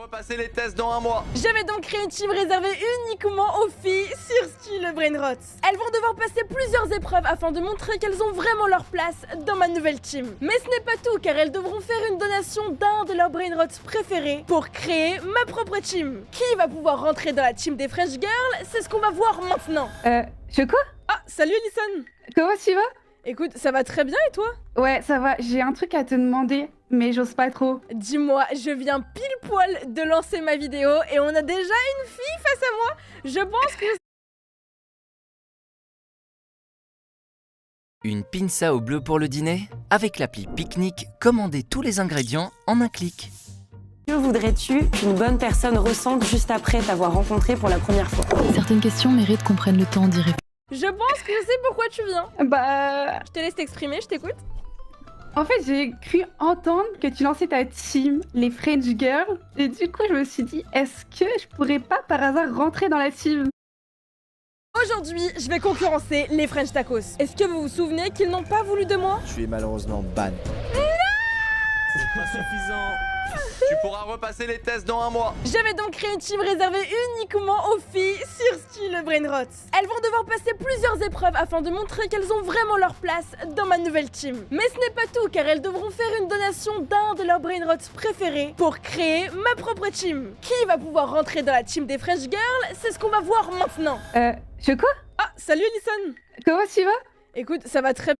repasser les tests dans un mois. Je vais donc créer une team réservée uniquement aux filles sur style Brainrot. Elles vont devoir passer plusieurs épreuves afin de montrer qu'elles ont vraiment leur place dans ma nouvelle team. Mais ce n'est pas tout, car elles devront faire une donation d'un de leurs Brainrots préférés pour créer ma propre team. Qui va pouvoir rentrer dans la team des French Girls? C'est ce qu'on va voir maintenant. Choco? Ah, salut Alison. Comment tu vas? Écoute, ça va très bien et toi? Ouais, ça va, j'ai un truc à te demander, mais j'ose pas trop. Dis-moi, je viens pile poil de lancer ma vidéo et on a déjà une fille face à moi. Je pense que... Une pinça au bleu pour le dîner? Avec l'appli Picnic, commandez tous les ingrédients en un clic. Que voudrais-tu qu'une bonne personne ressente juste après t'avoir rencontré pour la première fois? Certaines questions méritent qu'on prenne le temps d'y réfléchir. Je pense que je sais pourquoi tu viens. Bah... Je te laisse t'exprimer, je t'écoute. En fait, j'ai cru entendre que tu lançais ta team, les French Girls, et du coup, je me suis dit, est-ce que je pourrais pas par hasard rentrer dans la team? Aujourd'hui, je vais concurrencer les French Tacos. Est-ce que vous vous souvenez qu'ils n'ont pas voulu de moi? Tu es malheureusement ban. C'est pas suffisant. Tu pourras repasser les tests dans un mois. Je vais donc créer une team réservée uniquement aux filles sur style Brainrot. Elles vont devoir passer plusieurs épreuves afin de montrer qu'elles ont vraiment leur place dans ma nouvelle team. Mais ce n'est pas tout, car elles devront faire une donation d'un de leurs Brainrots préférés pour créer ma propre team. Qui va pouvoir rentrer dans la team des French Girls? C'est ce qu'on va voir maintenant. Choco? Ah, salut Alison. Comment tu vas? Écoute, ça va très bien.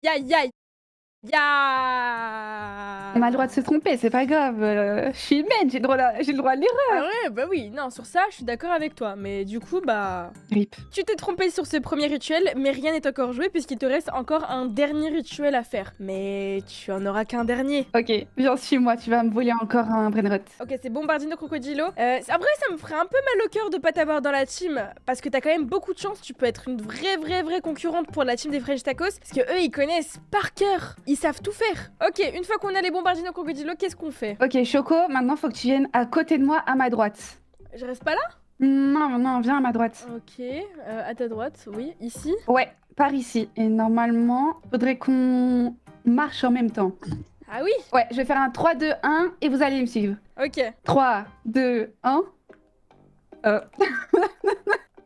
Ya. On a le droit de se tromper, c'est pas grave. Je suis humaine, j'ai le droit à l'erreur. Ah ouais, bah oui, non, sur ça, je suis d'accord avec toi. Mais du coup, Rip. tu t'es trompé sur ce premier rituel, mais rien n'est encore joué puisqu'il te reste encore un dernier rituel à faire. Mais tu en auras qu'un dernier. Ok, viens, suis-moi, tu vas me voler encore un Brainrot. Ok, c'est Bombardino Crocodilo. Après, ça me ferait un peu mal au cœur de pas t'avoir dans la team parce que t'as quand même beaucoup de chance. Tu peux être une vraie concurrente pour la team des French Tacos parce que eux, ils connaissent par cœur. Ils savent tout faire. Ok, une fois qu'on a les Bombardino Crocodilo, qu'est-ce qu'on fait? Ok, Choco, maintenant faut que tu viennes à côté de moi, à ma droite. Je reste pas là? Non, viens à ma droite. Ok, à ta droite, oui, ici. Ouais, par ici. Et normalement, faudrait qu'on marche en même temps. Ah oui? Ouais, je vais faire un 3, 2, 1 et vous allez me suivre. Ok. 3, 2, 1.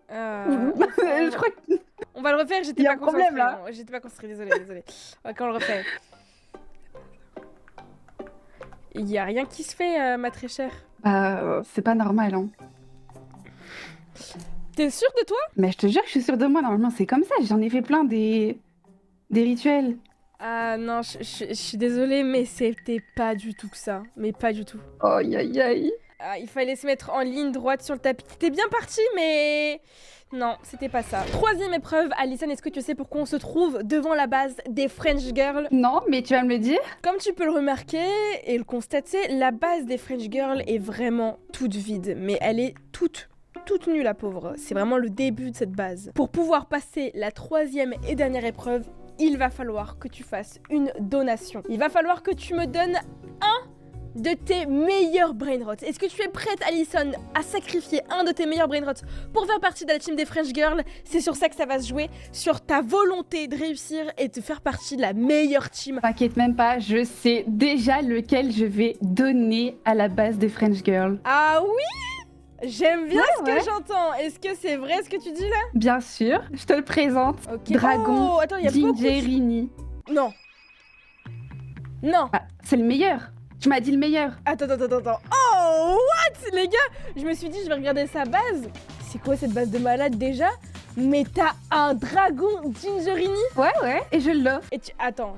Je crois que... On va le refaire, j'étais Y a pas un problème, concentrée. là. Non, j'étais pas concentrée, désolée. Ok, on le refait. Il y a rien qui se fait, ma très chère. C'est pas normal, hein. T'es sûre de toi? Mais je te jure que je suis sûre de moi, normalement c'est comme ça, j'en ai fait plein des rituels. Ah non, je suis désolée, mais c'était pas du tout que ça. Mais pas du tout. Aïe. Ah, il fallait se mettre en ligne droite sur le tapis. T'étais bien parti, mais... Non, c'était pas ça. Troisième épreuve, Alison, est-ce que tu sais pourquoi on se trouve devant la base des French Girls? Non, mais tu vas me le dire? Comme tu peux le remarquer et le constater, la base des French Girls est vraiment toute vide. Mais elle est toute nue, la pauvre. C'est vraiment le début de cette base. Pour pouvoir passer la troisième et dernière épreuve, il va falloir que tu fasses une donation. Il va falloir que tu me donnes un de tes meilleurs Brainrots. Est-ce que tu es prête, Alison, à sacrifier un de tes meilleurs Brainrots pour faire partie de la team des French Girls? C'est sur ça que ça va se jouer, sur ta volonté de réussir et de faire partie de la meilleure team. T'inquiète même pas, je sais déjà lequel je vais donner à la base des French Girls. Ah oui? J'aime bien ce que j'entends. Est-ce que c'est vrai ce que tu dis là? Bien sûr, je te le présente. Ok. Dragon Oh, attends, il y a beaucoup de... Gingerini. Non. Non. Ah, c'est le meilleur. Tu m'as dit le meilleur. Attends. Oh, what? Les gars, je me suis dit, je vais regarder sa base. C'est quoi cette base de malade déjà? Mais t'as un dragon Gingerini? Ouais, et je l'offre. Et tu... Attends,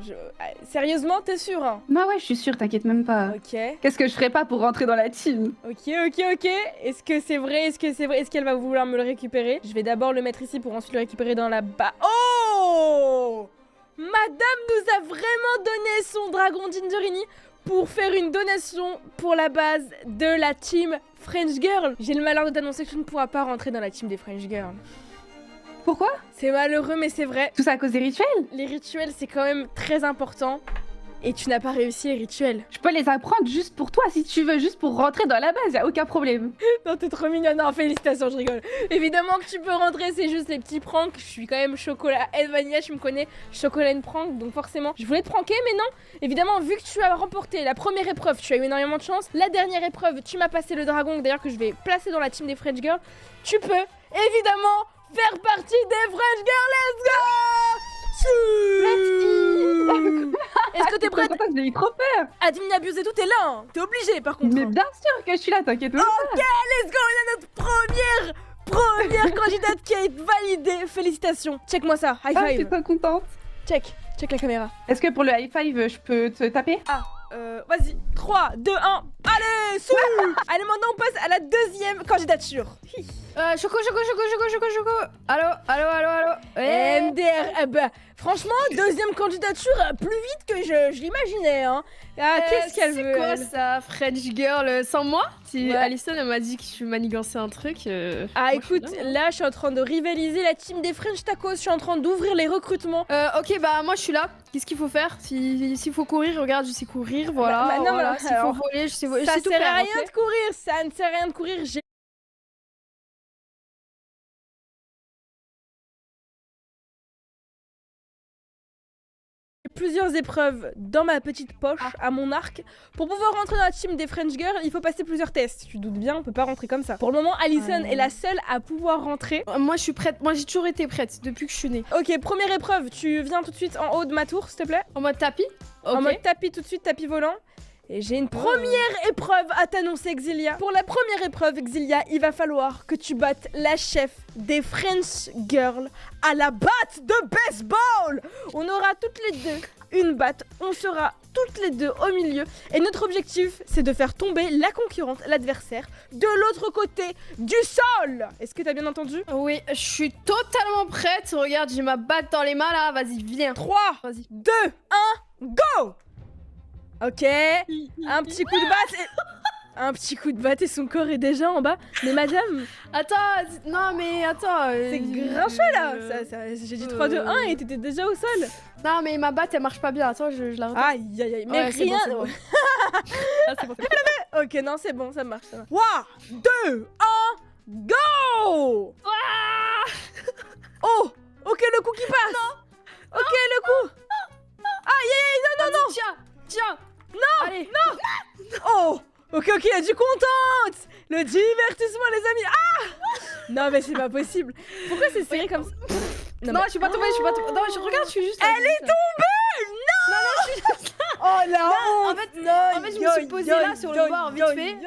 sérieusement, t'es sûr, hein? Bah ouais, je suis sûre, t'inquiète même pas. Ok. Qu'est-ce que je ferais pas pour rentrer dans la team? Ok. Est-ce que c'est vrai? Est-ce qu'elle va vouloir me le récupérer? Je vais d'abord le mettre ici pour ensuite le récupérer dans la bas. Oh! Madame nous a vraiment donné son dragon Gingerini pour faire une donation pour la base de la team French Girl. J'ai le malheur de t'annoncer que tu ne pourras pas rentrer dans la team des French Girls. Pourquoi? C'est malheureux, mais c'est vrai. Tout ça à cause des rituels? Les rituels, c'est quand même très important. et tu n'as pas réussi les rituels. Je peux les apprendre juste pour toi si tu veux, juste pour rentrer dans la base, y a aucun problème. Non, t'es trop mignonne. Non, félicitations, je rigole. Évidemment que tu peux rentrer, c'est juste les petits pranks. Je suis quand même chocolat et vanilla, tu me connais, chocolat and prank, donc forcément, je voulais te pranker, mais non. Évidemment, vu que tu as remporté la première épreuve, tu as eu énormément de chance. La dernière épreuve, tu m'as passé le dragon, d'ailleurs que je vais placer dans la team des French Girls. Tu peux évidemment faire partie des French Girls. Let's go! Est-ce que t'es prête? J'ai eu trop peur. Admin abuse et tout, t'es là, hein. T'es obligé par contre. Mais bien sûr que je suis là, t'inquiète pas. Ok, let's go, on a notre première candidate qui a été validée. Félicitations. Check-moi ça, high Ah, je suis five. trop contente. Check la caméra. Est-ce que pour le high five, je peux te taper? Vas-y, 3, 2, 1, allez, sous. Allez, maintenant on passe à la deuxième candidature. Choco. Allô. MDR, bah, franchement, deuxième candidature plus vite que je l'imaginais, hein. Ah, qu'est-ce qu'elle veut? C'est quoi elle ça, French Girl sans moi? Si Ouais. Alison elle m'a dit que je manigançais un truc. Ah, moi, je suis écoute, là, je suis en train de rivaliser la team des French Tacos. Je suis en train d'ouvrir les recrutements. Ok, bah moi je suis là. Qu'est-ce qu'il faut faire? S'il faut courir, regarde, je sais courir, voilà. Bah, non, voilà. mais S'il faut alors, voler, je sais voler. Ça je sais tout sert faire, à rien ok de courir, ça ne sert à rien de courir. J'ai plusieurs épreuves dans ma petite poche à mon arc. Pour pouvoir rentrer dans la team des French Girls, il faut passer plusieurs tests. Tu te doutes bien, on peut pas rentrer comme ça. Pour le moment, Alison est la seule à pouvoir rentrer. Moi je suis prête, moi j'ai toujours été prête depuis que je suis née. Ok, première épreuve, tu viens tout de suite en haut de ma tour, s'il te plaît. En mode tapis. Ok. En mode tapis tout de suite, tapis volant. Et j'ai une première épreuve à t'annoncer, Exilia. Pour la première épreuve, Exilia, il va falloir que tu battes la chef des French Girls à la batte de baseball. On aura toutes les deux une batte, on sera toutes les deux au milieu. Et notre objectif, c'est de faire tomber la concurrente, l'adversaire, de l'autre côté du sol. Est-ce que t'as bien entendu? Oui, je suis totalement prête. Regarde, j'ai ma batte dans les mains là. Vas-y, viens. 3, Vas-y. 2, 1, go! Ok, un petit coup de batte et... Un petit coup de batte et son corps est déjà en bas. Mais madame, Attends, non mais attends. c'est grincheux là. J'ai dit 3, 2, 1 et t'étais déjà au sol. Non mais ma batte elle marche pas bien. Attends, je la retrouve. Aïe aïe aïe, mais Ouais, c'est rien. bon, c'est bon. Ah, c'est bon, c'est bon. Ok, non, c'est bon, ça marche. 3, 2, 1, go! Oh, ok, le coup qui passe. Ok, le coup. Aïe aïe aïe, non, non, Tiens. non. Allez. Oh, ok, ok, elle est contente. Le divertissement, les amis. Ah! Non, mais c'est pas possible. Pourquoi c'est serré comme ça? Non, je suis pas tombée, Non, je regarde, je suis juste. Elle est tombée! Non! Oh la honte! En fait, je me suis posée là sur le bord, vite fait.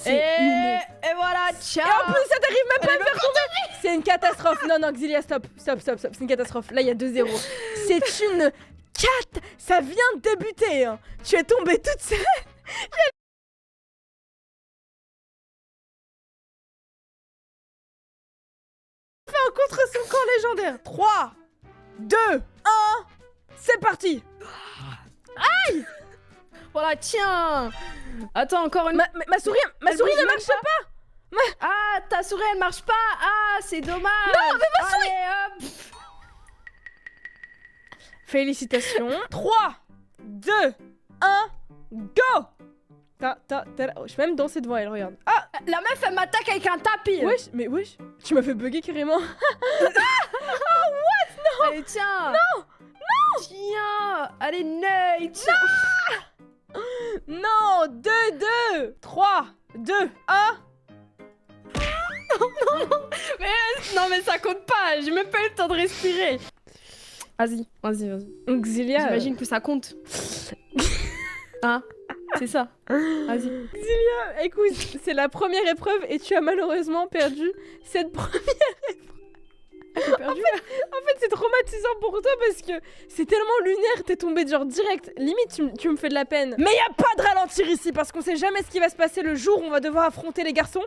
Et voilà, ciao. Et en plus, ça t'arrive même pas à me faire tomber! C'est une catastrophe. Non, non, Exilia, stop. C'est une catastrophe. Là, il y a 2-0. C'est une ça vient de débuter. Hein. Tu es tombée toute seule. Fait un contre son camp légendaire. 3, 2, 1, c'est parti. Aïe! Voilà, tiens. Attends, encore une. Ma souris ne marche pas. Ah, ta souris elle marche pas. Ah, c'est dommage. Non, mais ma souris. Allez, hop. Félicitations. 3, 2, 1, go. Je vais même danser devant elle, regarde. Ah, La meuf elle m'attaque avec un tapis. wesh, mais wesh, tu m'as fait bugger carrément. Allez, tiens. Non. Tiens. Allez, Ney. Non, 2, 2, 3, 2, 1. Non, mais ça compte pas. J'ai même pas eu le temps de respirer. Vas-y. Exilia. J'imagine que ça compte. Hein? C'est ça. Vas-y. Exilia, écoute, c'est la première épreuve et tu as malheureusement perdu cette première épreuve. J'ai perdu. En fait, c'est traumatisant pour toi parce que c'est tellement lunaire, t'es tombé genre direct. Limite, tu me fais de la peine. Mais y a pas de ralentir ici parce qu'on sait jamais ce qui va se passer le jour où on va devoir affronter les garçons.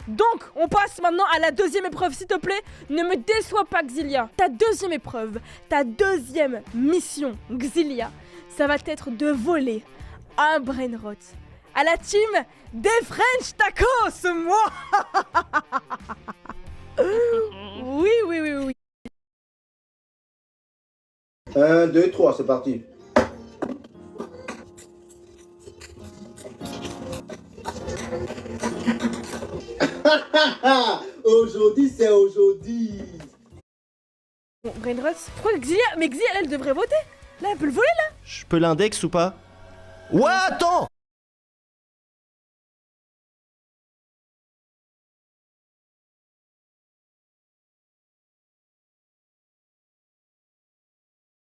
Donc, on passe maintenant à la deuxième épreuve, s'il te plaît. Ne me déçois pas, Exilia. Ta deuxième épreuve, ta deuxième mission, Exilia, ça va être de voler un brainrot à la team des French Tacos, moi. Oui. 1, 2, 3, c'est parti. Aujourd'hui, c'est aujourd'hui. Bon, Brainrot, pourquoi Xia? Mais Xia, elle devrait voter. Là, elle peut le voler. Je peux l'index ou pas? Ouais, attends!